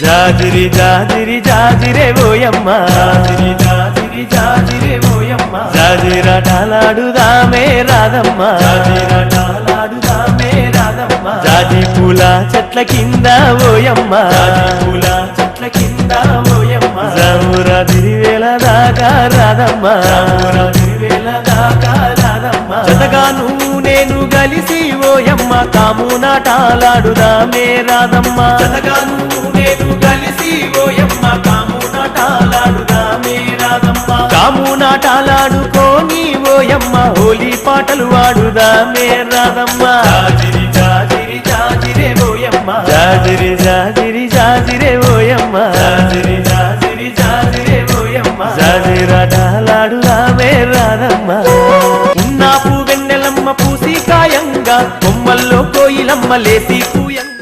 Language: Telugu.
జాజిరి జాజిరి జాజిరే ఓయమ్మ జాజిరి జాజిరి జాజిరే ఓయమ్మ జాజిరాటలాడుదామే రాధమ్మ జాజిరాటలాడుదామే రాధమ్మ జాజి పూల చెట్ల కింద ఓయమ్మ జాజి పూల చెట్ల కింద ఓయమ్మ జామురా తిరివేల దాకా రాధమ్మ జామురా తిరివేల దాకా రాధమ్మ జతగాను నేను గలిసి ఓయమ్మ కామునాటాలాడుదామే రాధమ్మ జతగాను నేను గలిసి ఓయమ్మ కామునాటాలాడుదామే రాధమ్మ కామునాటాలాడుకోని ఓయమ్మ హోలీ పాటలు వాడుదామే రాధమ్మ జాజిరి జాజిరి జాజిరే ఓయమ్మ జాజిరి జాజిరి జాజిరే ఓయమ్మ జాజిరి జాజిరి జాజిరే ఓయమ్మ జాజిరాటలాడుదామే రాధమ్మ ఉన్నాపు వెన్నెలమ్మ పూసి కాయంగా కొమ్మల్లో కోయిలమ్మ లేసి పూయంగా